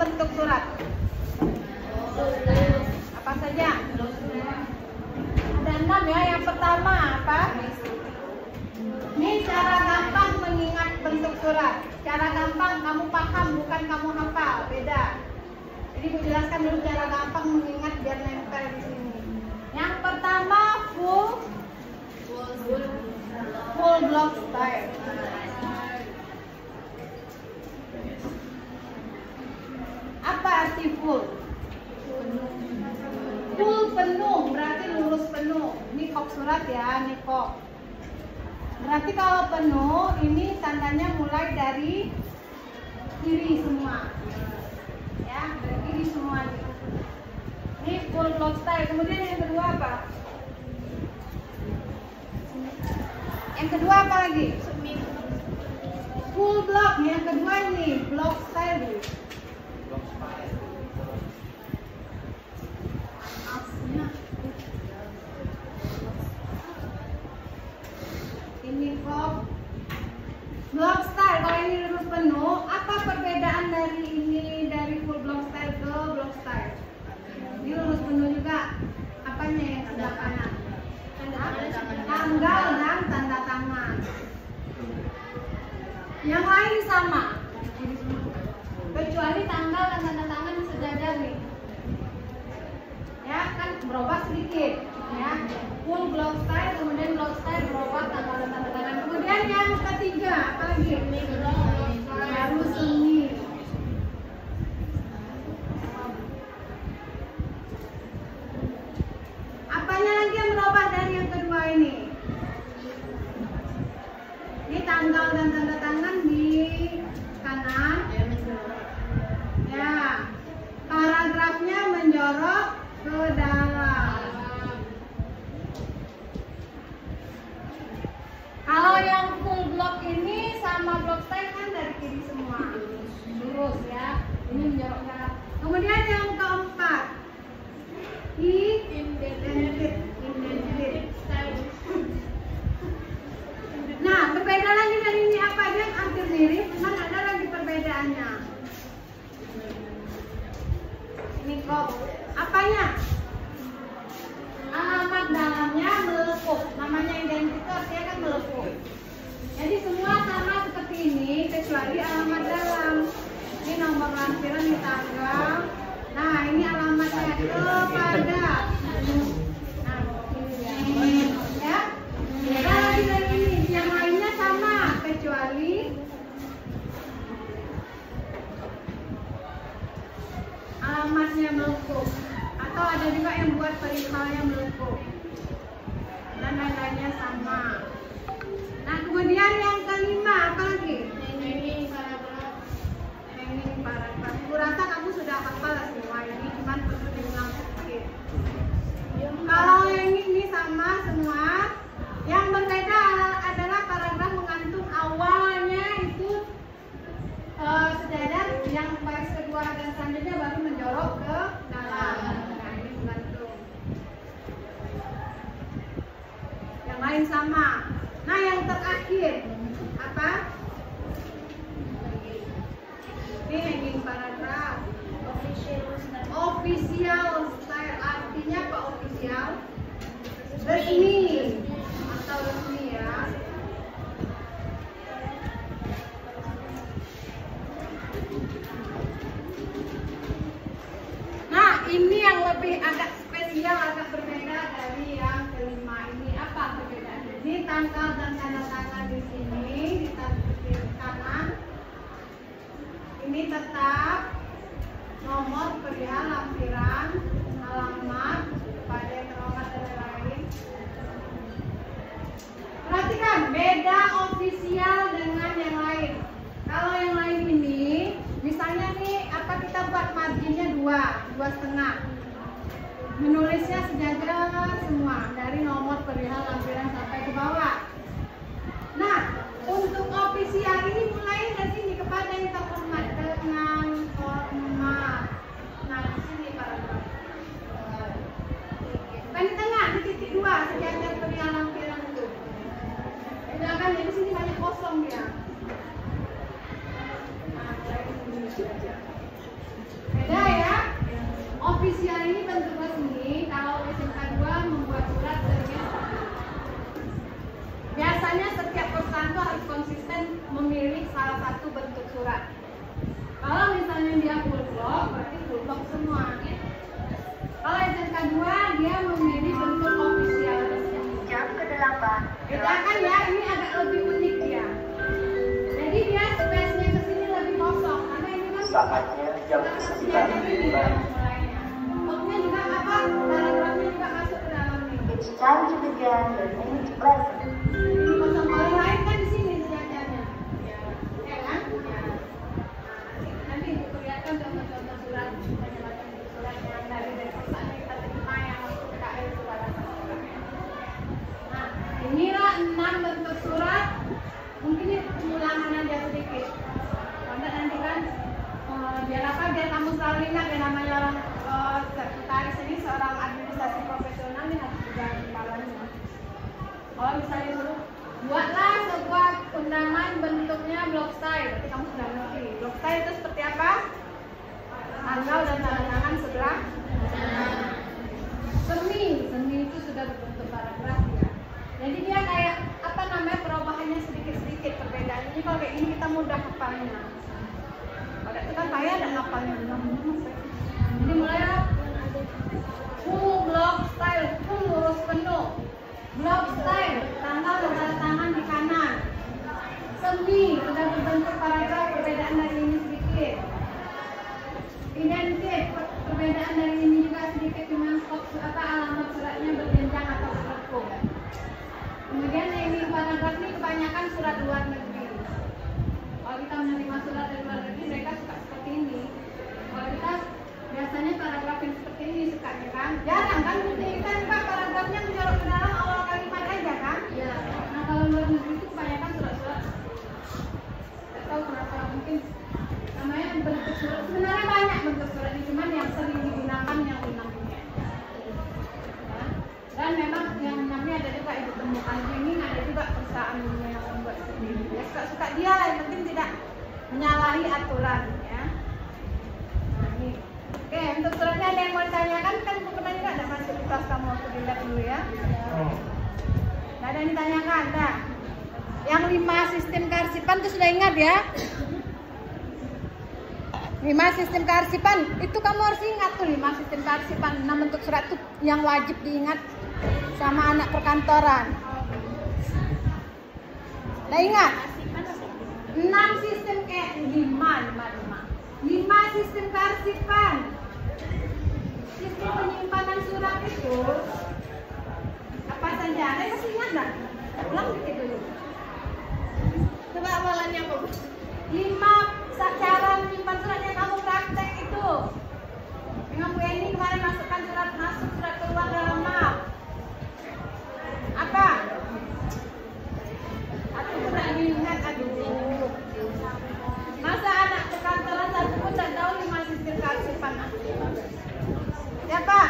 bentuk surat? Apa saja? Ada 6 ya. Yang pertama apa? Ini cara gampang mengingat bentuk surat. Cara gampang kamu paham, bukan kamu hafal, beda. Jadi Bu jelaskan dulu cara gampang mengingat biar nempel di sini. Yang pertama full block style. Apa arti full? Full penuh, berarti lurus penuh. Ini kop surat ya, ini kop. Berarti kalau penuh, ini tandanya mulai dari kiri semua. Ya, dari kiri semua. Ini full block style. Kemudian yang kedua apa? Yang kedua apa lagi? Full block. Yang kedua ini block style. Ini kop block style. Kalau ini lurus penuh, apa perbedaan dari ini, dari full block style ke block style? Ini lurus penuh juga. Apanya yang sebelah kanan? Tanggal dan tanda tangan. Yang lain sama, kecuali tanggal dan tanda tangan sejajar nih. Ya kan berubah sedikit. Ya, full block style, kemudian block style berubah tanggal dan tanda tangan. Kemudian yang ketiga apa lagi? Baru semi. Apanya lagi yang berubah dari yang kedua ini? Ini tanggal dan tanda tangan di kanan. Ya, paragrafnya menjorok ke dalam. Kalau yang full block ini sama block style kan dari kiri semua, lurus ya. Ini menjorok ke dalam. Kemudian yang keempat, indented. Nah, berbeda lagi dari ini apa? Dia hampir mirip, cuman ada lagi perbedaannya. Ini kok apanya? Alamat dalamnya melekuk. Namanya identitas ya kan melekuk. Jadi semua sama seperti ini kecuali alamat dalam. Ini nomor lampiran di tanggal. Nah, ini alamatnya kepada. Nah, ini ya. Beda lagi dari ini. Yang lainnya sama kecuali alamatnya melekuk. Atau ada juga yang buat perihalnya melekuk. Dan lain-lainnya sama. Nah, kemudian yang kelima apa lagi? Hanging paragraph. Aku rasa kamu sudah hafal semua ini, cuman perlu diulang sedikit. Kalau yang ini sama semua. Yang berbeda adalah paragraf menggantung awalnya itu sejajar, yang baris kedua dan selanjutnya baru menjorok ke dalam. Nah, ini menggantung. Yang lain sama. Nah, yang terakhir apa? Ini hanging paragraph. Official style, artinya apa official? Resmi atau resmi ya. Nah, ini yang lebih agak spesial, agak berbeda dari yang kelima ini. Apa perbedaannya? Ini tanggal dan tanda tangan di sini, di kanan. Ini tetap nomor perihal lampiran, alamat, pada terowongan dan lain-lain. Perhatikan, beda ofisial dengan yang lain. Kalau yang lain ini, misalnya nih, apa kita buat marginnya 2,5. Menulisnya sejajar semua dari nomor perihal lampiran sampai ke bawah. Nah, untuk ofisial ini mulai dari sini kepada yang terhormat dengan hormat. Nah, di sini paragraf. Bukan di tengah, di titik 2 sejajar perihal lampiran itu. Jangan jadi sini banyak kosong ya. Nah, mulai di sini saja. ofisial ini bentuk resmi. Kalau SMK 2 membuat surat seringnya biasanya setiap perusahaan itu harus konsisten memilih salah satu bentuk surat. Kalau misalnya dia full block, berarti full block semua. Kalau SMK 2 dia memilih bentuk ofisial resmi. Jam ke-8. Bedakan ya, ini agak lebih unik dia. Jadi dia space-nya ke sini lebih kosong karena ini kan Saatnya jam ini 9. mulainya. Boxnya juga apa? Paragrafnya juga masuk ke dalam ini. It's time to begin the next lesson. Ini kosong kalau lain kan di sini sejajarnya. Ya kan? Ya. Nanti diperlihatkan contoh-contoh surat, macam-macam surat yang dari perusahaan yang kita terima yang masuk ke KL itu pada suratnya. Nah, inilah 6 bentuk surat. Mungkin ini ulangan aja sedikit. Karena nanti kan biar apa? Biar kamu selalu ingat ya namanya orang sekretaris ini seorang administrasi profesional ini harus juga kepalanya. Kalau misalnya suruh buatlah sebuah undangan bentuknya block style, berarti kamu sudah ngerti. Block style itu seperti apa? Tanggal dan tanda tangan sebelah. Semi itu sudah berbentuk paragraf ya. Jadi dia kayak apa namanya perubahannya sedikit-sedikit perbedaan. Ini kalau kayak ini kita mudah hafalnya. Kalau itu kan kayak ada hafalnya. Jadi mulai full block style, full lurus penuh. Block style, tanggal dan tanda tangan di kanan. Semi sudah berbentuk paragraf, perbedaan dari ini sedikit. Identik, perbedaan dari ini juga sedikit dengan alamat suratnya berjenjang atau berlengkung. Kemudian ini paragraf ini kebanyakan surat luar negeri. Kalau kita menerima surat dari luar negeri, mereka suka seperti ini. Kalau kita biasanya paragraf yang seperti ini sukanya kan? Jarang kan? Kita buka paragrafnya menyorot ke dalam awal kalimat aja kan? Iya. Nah kalau luar negeri itu kebanyakan surat-surat. Tidak tahu kenapa, mungkin namanya bentuk surat. Sebenarnya banyak bentuk surat ini, cuman yang sering digunakan yang 6 ini. Dan memang yang namanya ada juga ibu temukan ini, ada juga perusahaan yang membuat sendiri. Ya suka-suka dia, yang penting tidak menyalahi aturan ya. Nah ini. Oke, untuk suratnya ada yang mau ditanyakan? Kan bukunya juga ada masuk di kelas kamu, aku dilihat dulu ya. Nah, ada yang ditanyakan, nah. Yang 5 sistem kearsipan itu sudah ingat ya? 5 sistem kearsipan, itu kamu harus ingat tuh 5 sistem kearsipan. 6 bentuk surat itu yang wajib diingat sama anak perkantoran. Nah ingat, 6 sistem 5 sistem kearsipan. Sistem penyimpanan surat itu apa saja? Ada yang masih ingat nggak? Ulang dikit dulu. Coba awalannya apa? 5 cara menyimpan surat yang kamu praktek itu. Dengan Bu Eni kemarin masukkan surat masuk, surat keluar dalam map. Apa? Aku pernah diingat, aduh. Masa anak perkantoran satu pun tidak tahu 5 sistem kearsipan. Siapa?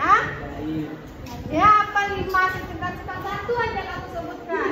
Hah? Ya apa 5 sistem kearsipan? Satu aja kamu sebutkan.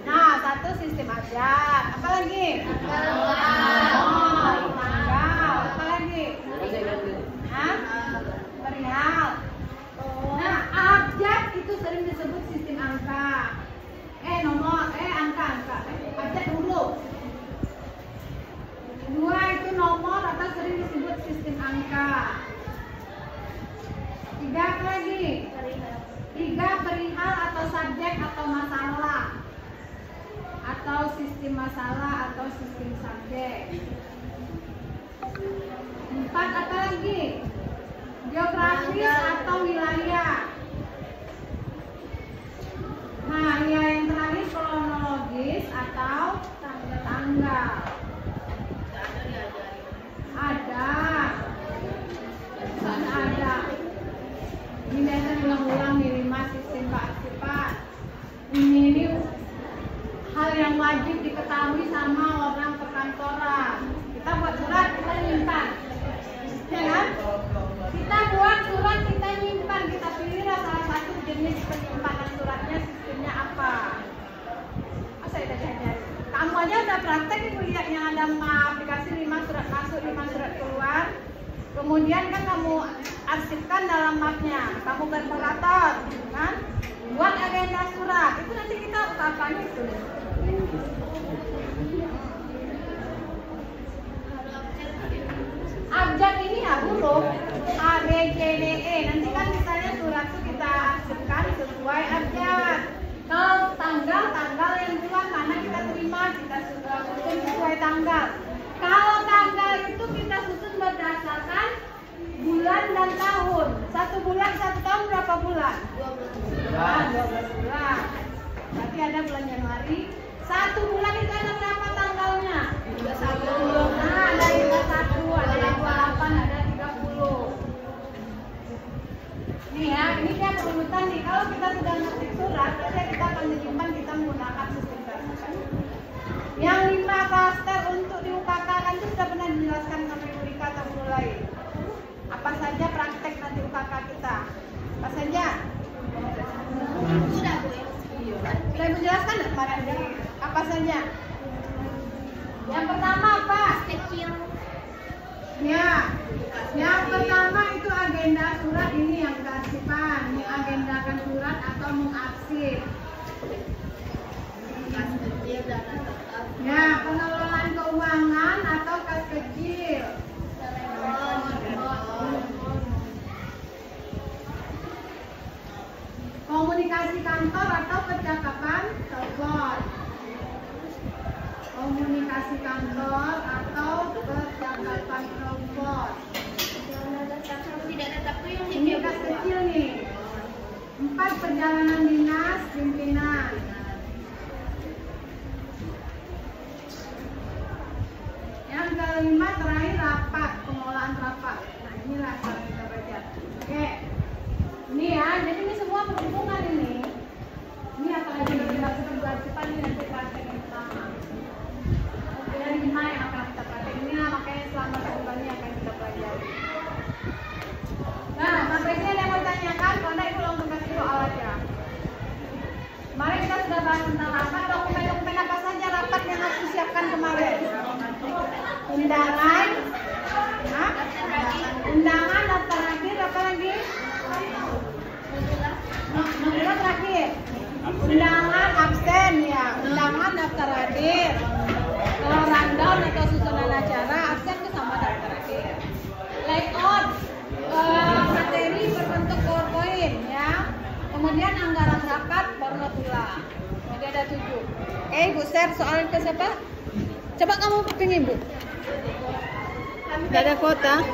Nah, 1 sistem abjad. Apa lagi? Tanggal. Apa lagi? Hah? Perihal. Nah, abjad itu sering disebut sistem angka. Angka. Abjad huruf. 2 itu nomor atau sering disebut sistem angka. 3 apa lagi? 3 perihal atau subjek atau masalah. Atau sistem masalah atau sistem subjek. 4 apa lagi? Geografis atau wilayah. Nah, yang terakhir kronologis atau tanggal. Ada. Ini biasa diulang-ulang di 5 sistem kearsipan. Ini hal yang wajib diketahui sama orang perkantoran. Kita buat surat, kita nyimpan. Ya kan? Kita buat surat, kita nyimpan. Kita pilih salah satu jenis penyimpanan suratnya, sistemnya apa. Masa udah diajarin? Kamu aja udah praktek ibu lihat yang ada aplikasi 5 surat masuk, 5 surat keluar. Kemudian kan kamu arsipkan dalam mapnya, kamu berperator, kan? Buat agenda surat, itu nanti kita UKK-nya itu. Abjad ini ya huruf A, B, C, D, E. Nanti kan misalnya surat itu kita arsipkan sesuai abjad. Kalau tanggal yang bulan mana kita terima, kita susun sesuai tanggal. Kalau tanggal itu kita susun berdasarkan bulan dan tahun. 1 bulan 1 tahun berapa bulan? 12 bulan. Berarti ada bulan Januari. 1 bulan itu ada berapa tanggalnya? 21. Nah, ada 21, ada 28, ada 30. Nih ya, ini dia perunutan nih. Kalau kita sudah ngetik surat, biasanya kita akan menyimpan, kita menggunakan sistem klaster. Yang 5 klaster untuk di UKK kan itu sudah pernah dijelaskan sampai Urika atau guru lain. Apa saja praktek nanti UKK kita? Apa saja? Sudah menjelaskan kemarin. Apa saja? Yang pertama apa? Kecil. Ya. Yang pertama itu agenda surat, ini yang kearsipan, mengagendakan surat atau mengarsip. Ya, pengelolaan keuangan atau kas kecil. Komunikasi kantor atau percakapan telepon. Komunikasi kantor atau percakapan telepon. Ini kas kecil nih. 4 perjalanan dinas pimpinan. Yang kelima terakhir rapat, pengelolaan rapat. Nah inilah kalau kita baca. Oke. Ini ya, jadi ini semua berhubungan ini. Ini apalagi kita kewajiban ini nanti praktek yang pertama. Dari 5 yang akan kita praktek ini lah, makanya selama sebulannya akan kita pelajari. Nah, sampai sini ada yang mau tanyakan, kalau enggak itu langsung kasih soal aja. Kemarin kita sudah bahas tentang rapat, dokumen-dokumen apa saja rapat yang harus disiapkan kemarin? Undangan, undangan, daftar hadir, apa lagi? Nomor terakhir. Undangan, absen ya. Undangan, daftar hadir. Kalau rundown atau susunan acara, absen itu sama daftar hadir. Layout, materi berbentuk PowerPoint ya. Kemudian anggaran rapat baru notulah. Jadi ada 7. Ibu share soal ke siapa? Coba kamu pengen Bu. Tidak ada kuota.